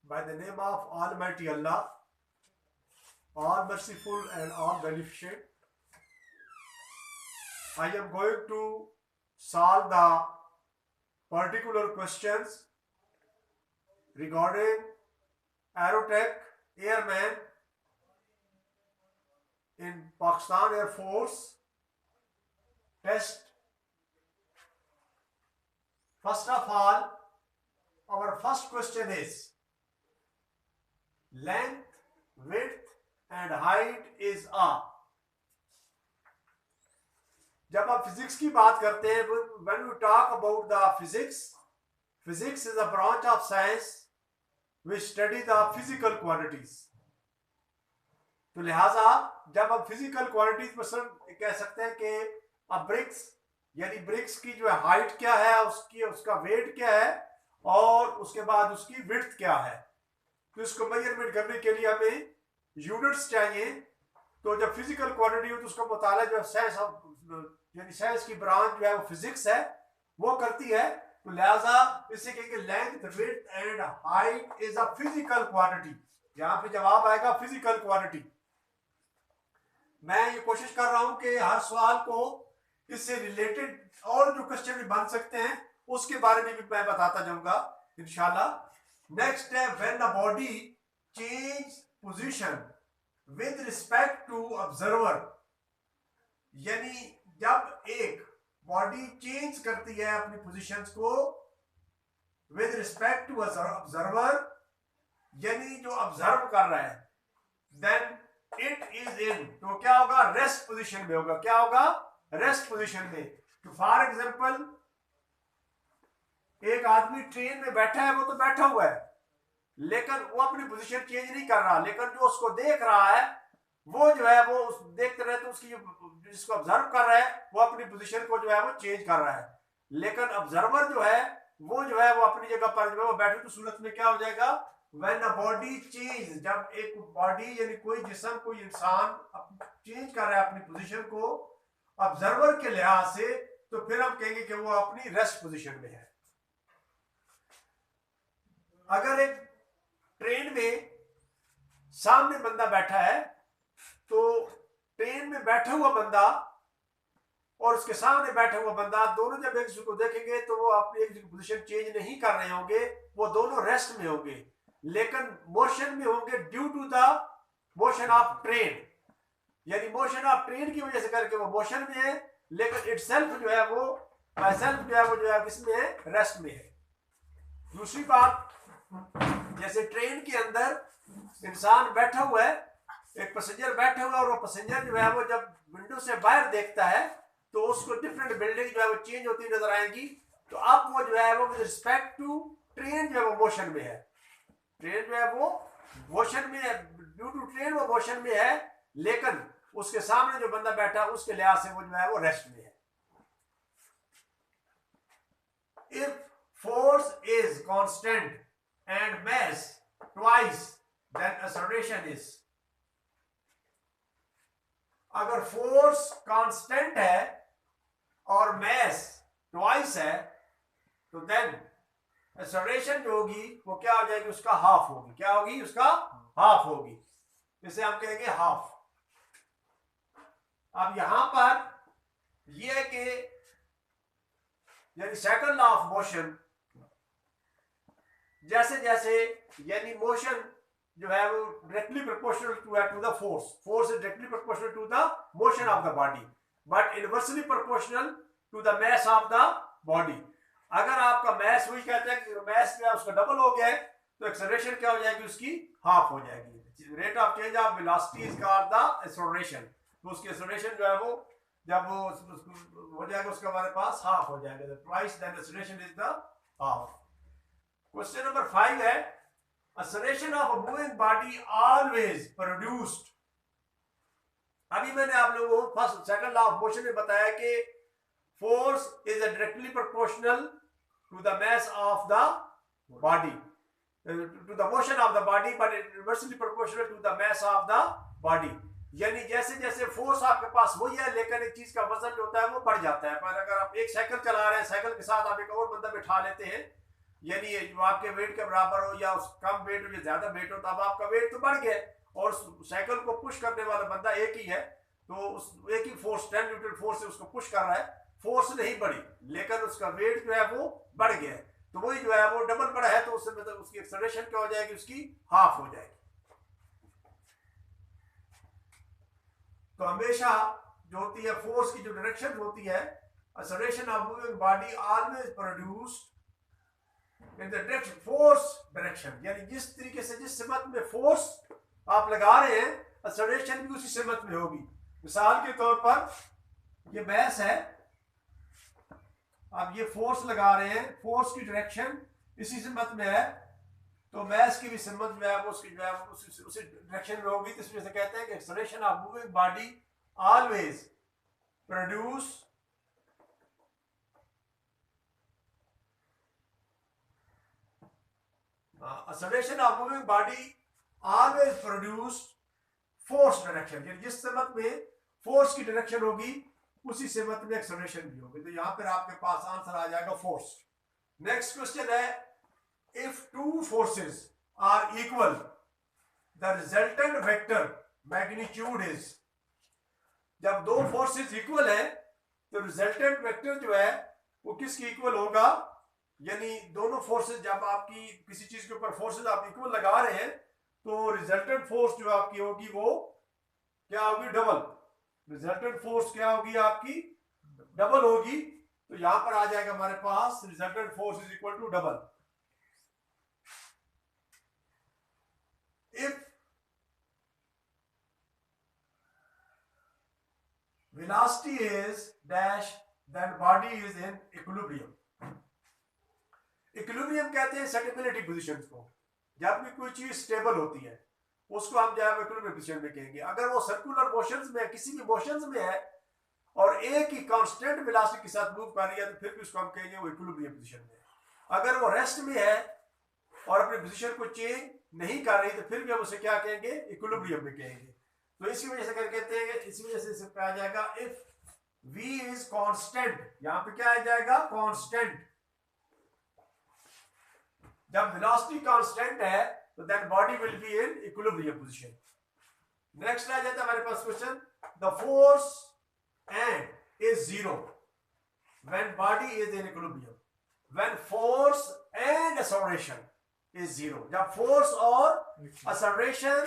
By the name of Almighty Allah, all merciful and all beneficent, I am going to solve the particular questions regarding Aerotech Airman in Pakistan Air Force test. First of all, our first question is length, width and height is a. जब आप physics की बात करते हैं, when we talk about the physics is a branch of science which study the physical quantities. तो लिहाजा जब आप फिजिकल क्वांटिटीज पर कह सकते हैं कि अब ब्रिक्स यानी ब्रिक्स की जो है हाइट क्या है, उसका वेट क्या है और उसके बाद उसकी विड्थ क्या है, तो इसको मेजरमेंट करने के लिए हमें यूनिट्स चाहिए. तो जब फिजिकल क्वांटिटी हो तो उसका मुताला जो साइंस यानी साइंस की ब्रांच जो है वो फिजिक्स है, वो करती है. तो लिहाजा इससे कहेंगे length, width and height is a physical quantity. यहाँ पे जवाब आएगा फिजिकल क्वांटिटी. मैं ये कोशिश कर रहा हूं कि हर सवाल को इससे रिलेटेड और जो क्वेश्चन भी बन सकते हैं उसके बारे में भी मैं बताता जाऊंगा इंशाल्लाह. नेक्स्ट है when the body change position with respect to observer. यानी जब एक बॉडी चेंज करती है अपनी पोजीशंस को विद रिस्पेक्ट टू ऑब्जर्वर, यानी जो ऑब्जर्व कर रहा है, देन इट इज इन, तो क्या होगा, रेस्ट पोजीशन में होगा. क्या होगा, रेस्ट पोजीशन में. तो फॉर एग्जांपल एक आदमी ट्रेन में बैठा है, वो तो बैठा हुआ है लेकिन वो अपनी पोजीशन चेंज नहीं कर रहा, लेकिन जो उसको देख रहा है वो जो है वो देखते रहे तो उसकी जिसको ऑब्जर्व कर रहा है वो अपनी पोजीशन को जो है वो चेंज कर रहा है. लेकिन ऑब्जर्वर जो है वो अपनी जगह पर जो है वो बैठे. तो सूरत में क्या हो जाएगा, व्हेन अ बॉडी चेंज, जब एक बॉडी यानी कोई जिस्म, कोई इंसान चेंज कर रहा है अपनी पोजीशन को ऑब्जर्वर के लिहाज से, तो फिर हम कहेंगे कि वो अपनी रेस्ट पोजीशन में है. अगर एक ट्रेन में सामने बंदा बैठा है तो ट्रेन में बैठा हुआ बंदा और उसके सामने बैठा हुआ बंदा दोनों जब एक दूसरे को देखेंगे तो वो अपनी एक पोजीशन चेंज नहीं कर रहे होंगे, वो दोनों रेस्ट में होंगे लेकिन मोशन में होंगे due to the motion of train. यानी मोशन ऑफ ट्रेन की वजह से करके वो मोशन में है, लेकिन इटसेल्फ जो है वो माइसेल्फ जो है किसमें है, रेस्ट में है. दूसरी बात, जैसे ट्रेन के अंदर इंसान बैठा हुआ है, एक पैसेंजर बैठा हुआ है और वो पैसेंजर जो है वो जब विंडो से बाहर देखता है तो उसको डिफरेंट बिल्डिंग जो है वो चेंज होती नजर आएगी. तो अब वो जो है वो विद रिस्पेक्ट टू ट्रेन जो है वो मोशन में है. ट्रेन जो है वो मोशन में है, ड्यू टू ट्रेन वो मोशन में है, लेकिन उसके सामने जो बंदा बैठा है उसके लिहाज से वो जो है वो रेस्ट में है. If force is constant and mass twice, then acceleration is. अगर फोर्स कांस्टेंट है और mass twice है तो then acceleration जो होगी वो क्या हो जाएगी, उसका हाफ होगी. क्या होगी, उसका हाफ होगी. इसे हम कहेंगे हाफ. अब यहां पर यह है कि यानी सेकंड लॉ ऑफ मोशन, जैसे जैसे यानी मोशन जो है वो directly proportional to the force is directly proportional to the motion of the body but inversely proportional to the mass of the body. अगर आपका मास, वही कहते हैं कि मास जो है उसका डबल हो गया है तो एक्सेलरेशन क्या हो जाएगी, उसकी हाफ हो जाएगी. Rate of change of velocity is called the acceleration. तो उसकी एक्सेलरेशन जो है वो जब वो हो जाएगा उसका हमारे पास हाफ हो जाएगा. Twice then acceleration is the half. Question number 5 है acceleration of a moving body always produced. अभी मैंने आप लोगों को first second law of motion में बताया कि force is directly proportional to the mass of the body, to the motion of the body but inversely proportional to the mass of the body. यानी जैसे जैसे फोर्स आपके पास वही है लेकिन एक चीज का वजन जो होता है वो बढ़ जाता है. पर अगर आप एक साइकिल चला रहे हैं, साइकिल के साथ आप एक और बंदा बिठा लेते हैं यानी जो आपके वेट के बराबर हो या उस कम वेट हो या ज्यादा वेट हो, तो अब आपका वेट तो बढ़ गया और साइकिल को पुश करने वाला बंदा एक ही है, तो उस एक ही फोर्स 10 न्यूटन फोर्स से उसको पुश कर रहा है, फोर्स नहीं बढ़ी लेकिन उसका वेट जो है वो बढ़ गया है, तो वही जो है वो डबल बढ़ा है, तो उससे मतलब उसकी एक्सेलरेशन क्या हो जाएगी, उसकी हाफ हो जाएगी। तो हमेशा जो होती है फोर्स की जो डायरेक्शन होती है, acceleration of moving body always produced in the direction force direction, यानी जिस तरीके से जिस सिमत में फोर्स आप लगा रहे हैं एक्सेलरेशन भी उसी सिमत में होगी। मिसाल के तौर पर ये भैंस है, आप ये फोर्स लगा रहे हैं, फोर्स की डायरेक्शन इसी सिमत में है, तो मैस की भी सिमत जो है वो उसकी जो है उसी डायरेक्शन में होगी, तो इसमें से कहते हैं कि acceleration of moving body always produce acceleration of moving body always produce force direction, यानी जिस सिमत में फोर्स की डायरेक्शन होगी उसी सिमत में एक्सेलरेशन भी होगी, तो यहां पर आपके पास आंसर आ जाएगा फोर्स। नेक्स्ट क्वेश्चन है, if two forces are equal the resultant vector magnitude is, जब दो फोर्सेस इक्वल है तो रिजल्टेंट वेक्टर जो है वो किसकी इक्वल होगा, यानी दोनों फोर्सेस जब आपकी किसी चीज के ऊपर फोर्सेस आप इक्वल लगा रहे हैं तो रिजल्टेंट फोर्स जो आपकी होगी वो क्या होगी, डबल। रिजल्टेंट फोर्स क्या होगी आपकी, डबल होगी, तो यहां पर आ जाएगा हमारे पास resultant force is equal to double. If velocity is dash, then body is in equilibrium. Equilibrium कहते हैं स्टेबिलिटी पोजीशंस को, जब भी कोई चीज स्टेबल होती है उसको हम जो है इक्विलिब्रियम पोजीशन में कहेंगे। अगर वो सर्कुलर मोशंस में किसी भी मोशंस में है और एक ही कांस्टेंट वेलोसिटी के साथ मूव कर रही है तो फिर भी उसको हम कहेंगे वो इक्विलिब्रियम पोजीशन में है। अगर वो रेस्ट में है और अपने पोजीशन को चेंज नहीं कर रही तो फिर भी हम उसे क्या कहेंगे, इक्विलिब्रियम में कहेंगे। तो इसी वजह से कर कहते हैं, इसी वजह से इसे कहा जाएगा इफ v इज कांस्टेंट, यहां पे क्या आ जाएगा, कांस्टेंट। जब वेलोसिटी कांस्टेंट है तो then body will be in equilibrium position. Next आ जाता है हमारे पास question, the force and is zero when body is in equilibrium, when force and acceleration is zero, जब फोर्स और एक्सेलरेशन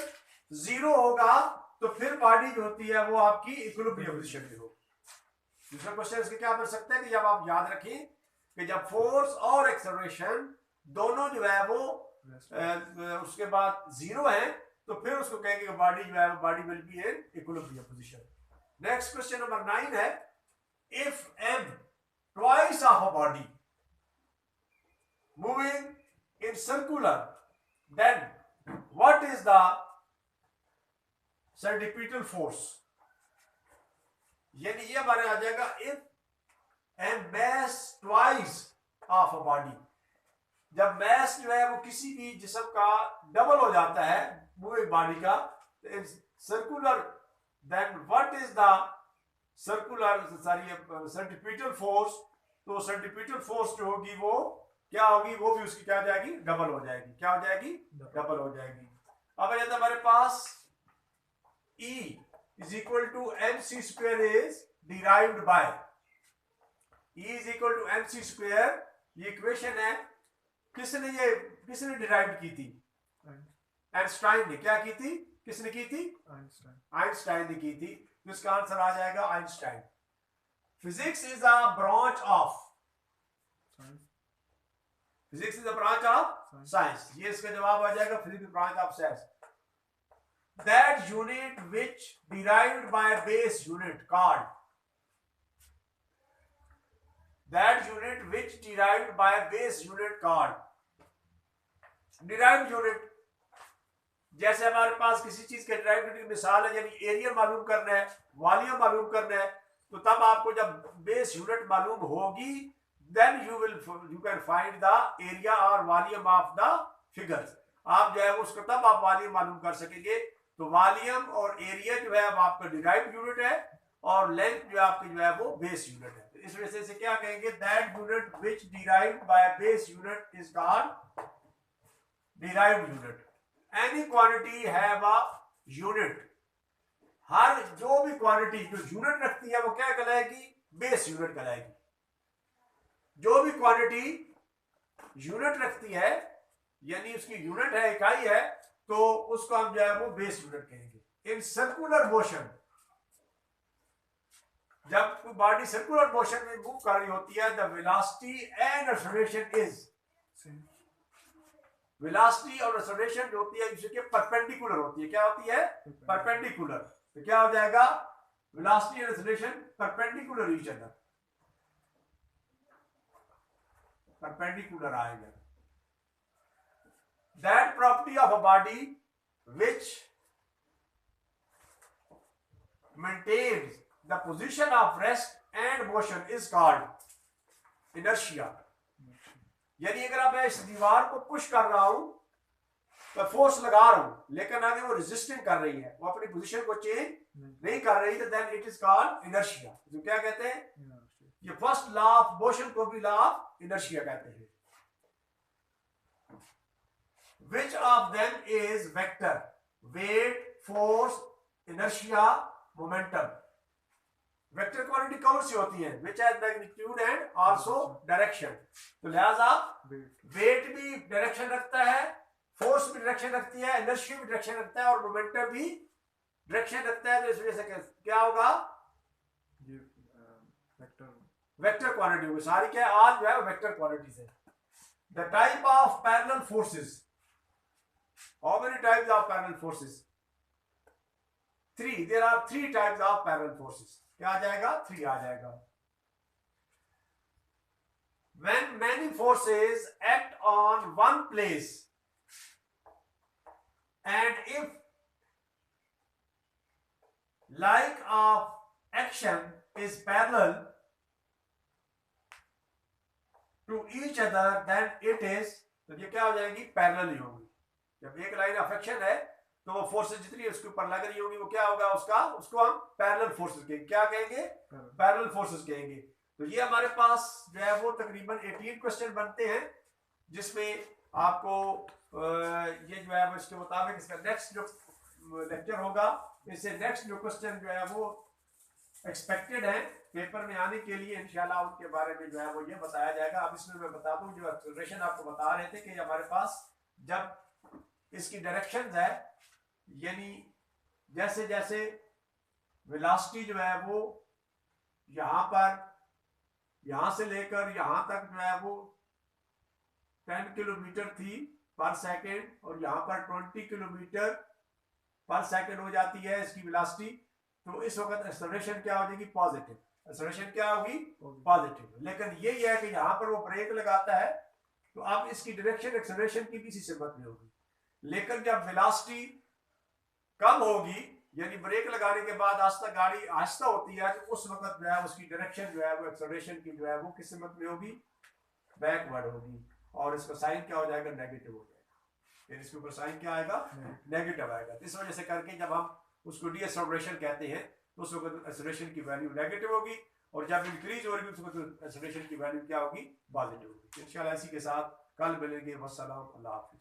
जीरो होगा तो फिर बॉडी जो होती है वो आपकी इक्विलिब्रियम पोजीशन में होगी। दूसरा क्वेश्चन इसके क्या बन सकता है कि जब आप याद रखें कि जब फोर्स और एक्सेलरेशन दोनों जो है वो उसके बाद जीरो है तो फिर उसको कहेंगे कि बॉडी जो है वो body will be in equilibrium position. Next question number 9 है, if m twice of a body moving in circular, then what is the centripetal force, यानी ये हमारे आ जाएगा if m mass twice of a body, जब mass जो है वो किसी भी जिस्म का डबल हो जाता है मूविंग बॉडी का, circular, then what is the circular centripetal force, तो सेंट्रीपिटल फोर्स जो होगी वो क्या होगी, वो भी उसकी क्या हो जाएगी, डबल हो जाएगी। क्या हो जाएगी, डबल हो जाएगी। अब आ जाता है हमारे पास E is equal to mc square is derived by, E is equal to mc square, ये इक्वेशन है, किसने डिराइव की थी, आइंस्टाइन ने। क्या की थी, किसने की थी, आइंस्टाइन ने की थी। तो इसका आंसर आ जाएगा Einstein. Physics is a branch of, physics is a branch of science, ये इसका जवाब आ जाएगा, physics branch of science. That unit which derived by base unit called, that unit which derived by base unit called, derived unit, जैसे हमारे पास किसी चीज के derived unit की मिसाल है, यानी एरिया मालूम करना है, वॉल्यूम मालूम करना है, तो तब आपको जब बेस यूनिट मालूम होगी then you can find the area or volume of the figures, आप जो है उसको तब आप वॉल्यूम मालूम कर सकेंगे। तो वॉल्यूम और एरिया जो है वो आपका डिराइव्ड यूनिट है और लेंथ जो है आपकी जो है वो बेस यूनिट है। इस वजह से क्या कहेंगे, that unit which derived by base unit is called derived unit. Any quantity have a unit, हर जो भी क्वांटिटी जो यूनिट रखती है वो क्या कहलाएगी, बेस यूनिट कहलाएगी। जो भी क्वांटिटी यूनिट रखती है यानी उसकी यूनिट है, इकाई है, तो उसको हम जो है वो बेस यूनिट कहेंगे। इन सर्कुलर मोशन, जब कोई बॉडी सर्कुलर मोशन में मूव कर रही होती है, the velocity and acceleration is, velocity और एक्सेलरेशन जो होती है इसके परपेंडिकुलर होती है। क्या होती है, परपेंडिकुलर। तो क्या हो जाएगा, velocity and acceleration perpendicular each other, perpendicular आएगा। That property of a body which maintains the position of rest and motion is called inertia. यानी अगर अब मैं इस दीवार को पुश कर रहा हूं तो फोर्स लगा रहा हूं, लेकिन आगे वो रेजिस्टिंग कर रही है, वो अपनी पोजीशन को चेंज नहीं कर रही, तो then it is called inertia. जो क्या कहते हैं, ये फर्स्ट लॉ ऑफ मोशन को भी लॉ ऑफ इनर्शिया कहते हैं। Which of them is vector? Weight, force, inertia, momentum. Vector quantity कौन सी होती है, which has magnitude and also direction. तो लिहाजा वेट भी डायरेक्शन रखता है, फोर्स भी डायरेक्शन रखती है, इनर्शिया भी डायरेक्शन रखता है, और मोमेंटम भी डायरेक्शन रखता है। तो इस वजह से क्या होगा, वेक्टर क्वांटिटी होगी सारी। क्या आज जो है वेक्टर क्वांटिटी है। The type of parallel forces, how many types of parallel forces, 3। There are 3 types of parallel forces. क्या आ जाएगा, 3 आ जाएगा। When many forces act on one place and if like of action is parallel to each other then it is, तो ये क्या हो जाएगी, parallel ही होगी। जब एक लाइन ऑफ एक्शन है तो वो फोर्सेस जितनी है उसके ऊपर लग रही होगी, वो क्या होगा, उसको हम पैरेलल फोर्सेस कहेंगे। क्या कहेंगे, पैरेलल फोर्सेस कहेंगे। तो ये हमारे पास जो है वो तकरीबन 18 क्वेश्चन बनते हैं, जिसमें आपको ये जो है वो इसके मुताबिक इसका नेक्स्ट जो लेक्चर होगा, इससे नेक्स्ट जो क्वेश्चन जो है वो एक्सपेक्टेड है पेपर में आने के लिए, इंशाल्लाह उनके बारे में जो है वो ये बताया जाएगा। अब इसमें मैं बता दूं, जो एक्सेलरेशन आपको बता रहे थे कि हमारे पास जब इसकी डायरेक्शंस है, यानी जैसे जैसे वेलोसिटी जो है वो यहां से लेकर यहां तक जो है वो 10 किलोमीटर थी पर सेकेंड, और यहां पर 20 किलोमीटर पर सेकेंड हो जाती है इसकी वेलोसिटी, तो इस वक्त एक्सेलरेशन क्या हो जाएगी, पॉजिटिव। एक्सेलरेशन क्या होगी, पॉजिटिव। लेकिन ये है कि यहां पर वो ब्रेक लगाता है, तो अब इसकी डायरेक्शन एक्सेलरेशन की भी इसी सिमत में होगी। लेकिन जब वेलोसिटी कम होगी, यानी ब्रेक लगाने के बाद आस्ता गाड़ी आहिस्ता होती है, तो उस वक्त जो है उसकी डायरेक्शन जो है वो एक्सेलरेशन की जो है वो किस सिमत में होगी, बैकवर्ड होगी, और इसका साइन क्या हो जाएगा, नेगेटिव हो जाएगा। इसके ऊपर साइन क्या आएगा, नेगेटिव आएगा। इस वजह से करके जब हम उसको डीएक्सेलरेशन कहते हैं तो उस वक्त एक्सेलरेशन की वैल्यू नेगेटिव होगी, और जब इंक्रीज हो रही है उस वक्त एक्सेलरेशन की वैल्यू क्या होगी, पॉजिटिव होगी। इंशाल्लाह इसी के साथ कल मिलेंगे। वस्सलाम, अल्लाह हाफिज़।